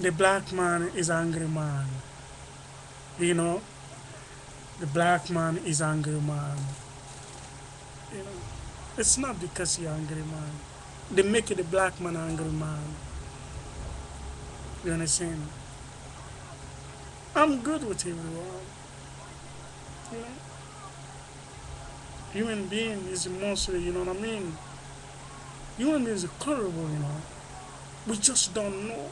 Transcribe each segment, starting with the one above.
The black man is angry man. You know, the black man is angry man. You know, it's not because you're angry man. They make it the black man angry man. You understand? I'm good with everyone. You know, human being is mostly, you know what I mean? Human being is colorable, you know. We just don't know.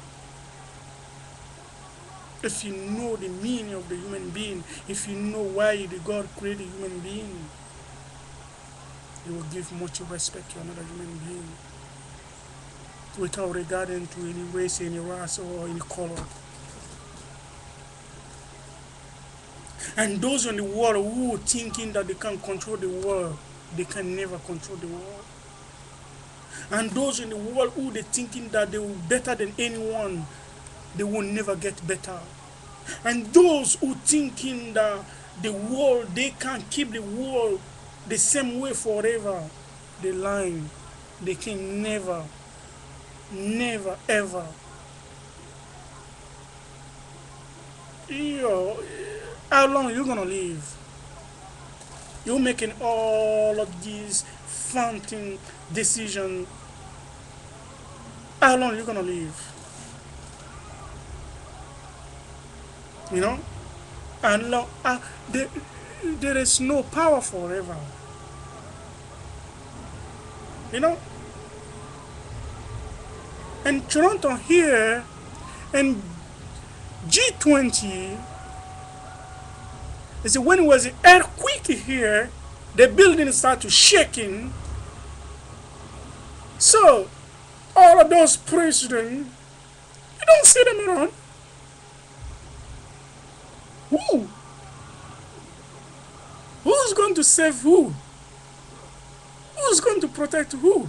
If you know the meaning of the human being, if you know why the God created human being, you will give much respect to another human being without regarding to any race, any race, or any color. And those in the world who are thinking that they can control the world, they can never control the world. And those in the world who they thinking that they will better than anyone, they will never get better. And those who thinking that the world, they can keep the world the same way forever, they lying. They can never, never, ever. Yo, how long you gonna live? You're making all of these fountain decisions. How long you gonna live? You know? And there, there is no power forever. You know? And Toronto here and G20 is when it was an earthquake here, the building started shaking. So all of those presidents, you don't see them around. Who? Who's going to save who? Who's going to protect who?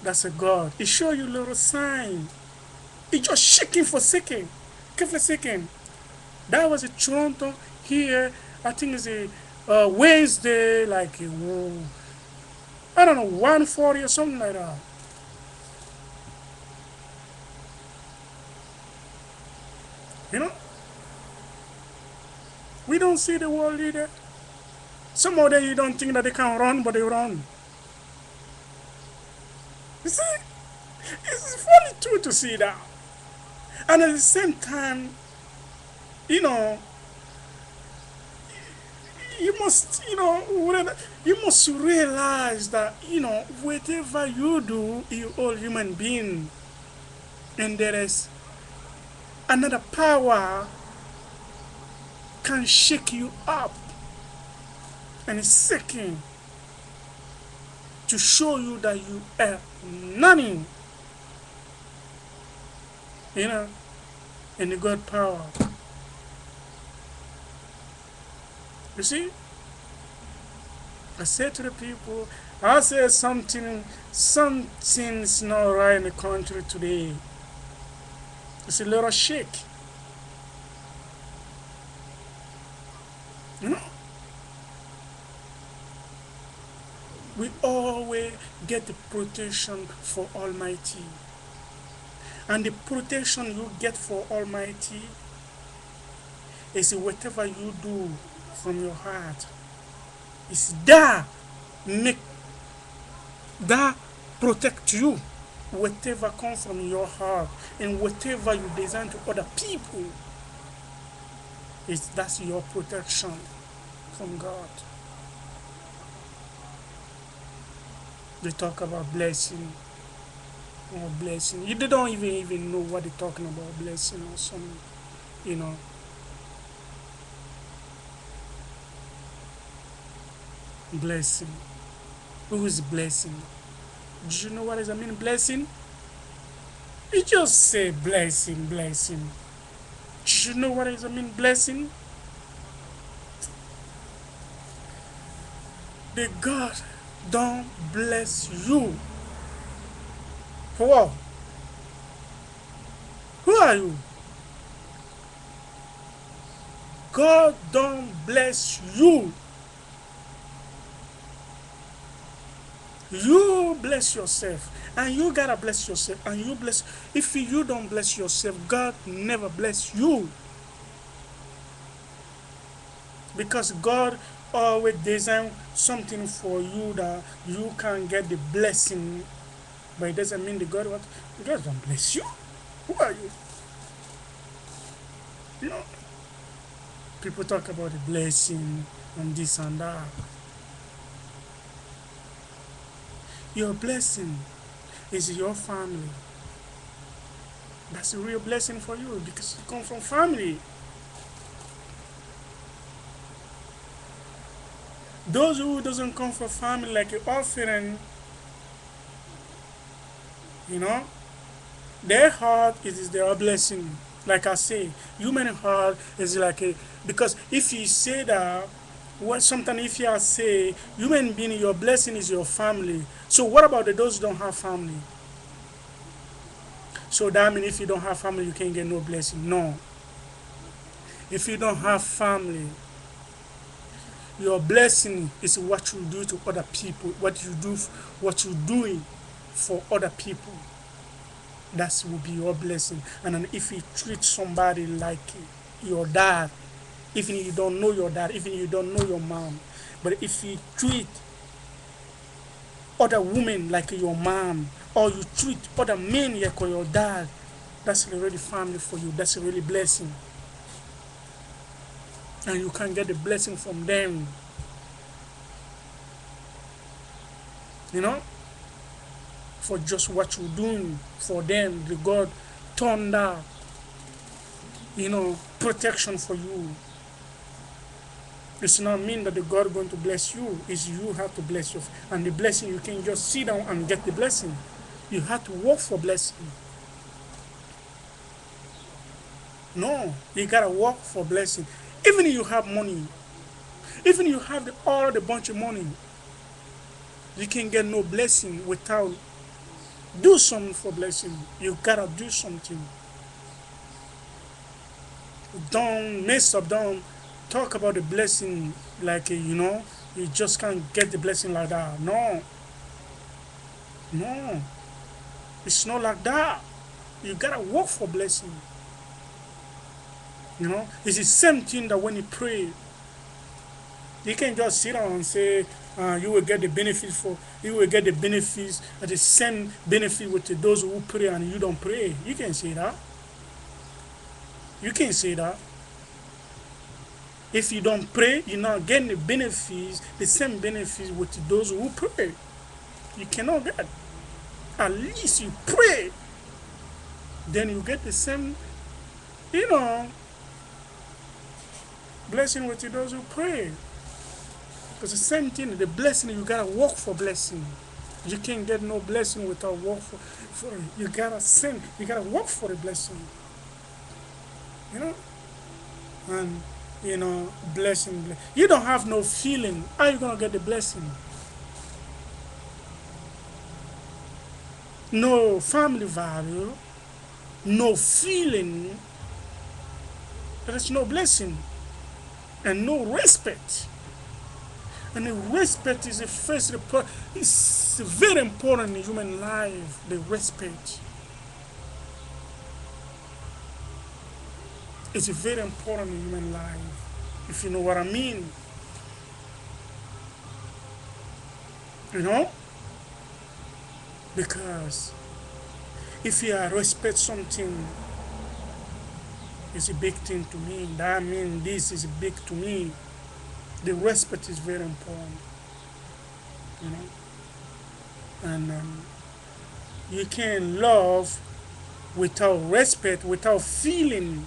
That's a God. He show you little sign. He just shaking for a second. Give a second. That was a Toronto here. I think it's a Wednesday, like I don't know, 140 or something like that. You know, we don't see the world leader. Some of them you don't think that they can run, but they run. You see, it's funny too to see that. And at the same time, you know, you must, you know, you must realize that, you know, whatever you do, you all human being, and there is another power can shake you up and it's shaking to show you that you are nothing, you know, and the God power. You see, I say to the people, I say something's not right in the country today. It's a little shake. You know? We always get the protection for Almighty. And the protection you get for Almighty is whatever you do from your heart. It's that make that protect you. Whatever comes from your heart and whatever you design to other people, that's your protection from God. They talk about blessing or blessing. They don't even know what they're talking about, blessing or something, you know. Blessing. Who is blessing? Do you know what does I mean blessing? You just say blessing, blessing. Do you know what does I mean blessing? The God don't bless you. For what? Who are you? God don't bless you. You bless yourself, and you gotta bless yourself, and you bless. If you don't bless yourself, God never bless you, because God always design something for you that you can get the blessing. But it doesn't mean the God don't bless you. Who are you? You know, people talk about the blessing and this and that. Your blessing is your family. That's a real blessing for you because you come from family. Those who doesn't come from family like an orphan, you know, their heart is their blessing. Like I say, human heart is like a, because if you say that, what sometimes if you say human being, your blessing is your family. So what about those who don't have family? So that means if you don't have family, you can't get no blessing. No. If you don't have family, your blessing is what you do to other people, what you doing for other people. That will be your blessing. And then if you treat somebody like your dad, even if you don't know your dad, even if you don't know your mom, but if you treat other women like your mom, or you treat other men like your dad, that's already family for you. That's a really blessing. And you can get the blessing from them. You know? For just what you're doing for them. The God turned out, you know, protection for you. It's not mean that the God going to bless you. It's you have to bless you. And the blessing, you can just sit down and get the blessing. You have to work for blessing. No, you gotta work for blessing. Even if you have money, even if you have all the bunch of money, you can get no blessing without do something for blessing. You gotta do something. Don't mess up. Don't talk about the blessing like you know. You just can't get the blessing like that. No, no, it's not like that. You gotta work for blessing. You know, it's the same thing that when you pray, you can't just sit down and say you will get the benefits for. You will get the benefits, the same benefit with those who pray and you don't pray. You can't say that. You can't say that. If you don't pray, you're not getting the benefits, the same benefits with those who pray. You cannot get. At least you pray, then you get the same, you know, blessing with those who pray. Because the same thing, the blessing, you gotta work for blessing. You can't get no blessing without work for it. You gotta send, you gotta work for the blessing. You know? And you know, blessing. You don't have no feeling. How are you gonna get the blessing? No family value, no feeling. There is no blessing, and no respect. And the respect is the first. It's very important in human life. The respect. It's very important in human life, if you know what I mean. You know? Because if you respect something, it's a big thing to me. That means this is big to me. The respect is very important. You know? And you can't love without respect, without feeling.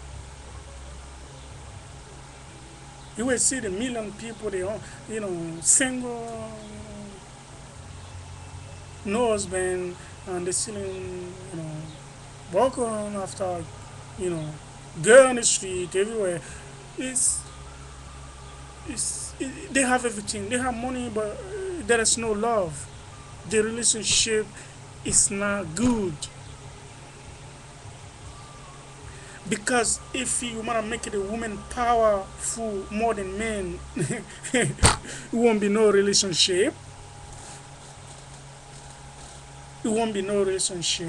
You will see the million people, they are, you know, single, no husband, and they still, you know, walk around after, you know, girl on the street, everywhere. It's, they have everything. They have money, but there is no love. The relationship is not good. Because if you want to make it a woman powerful more than men, it won't be no relationship. it won't be no relationship.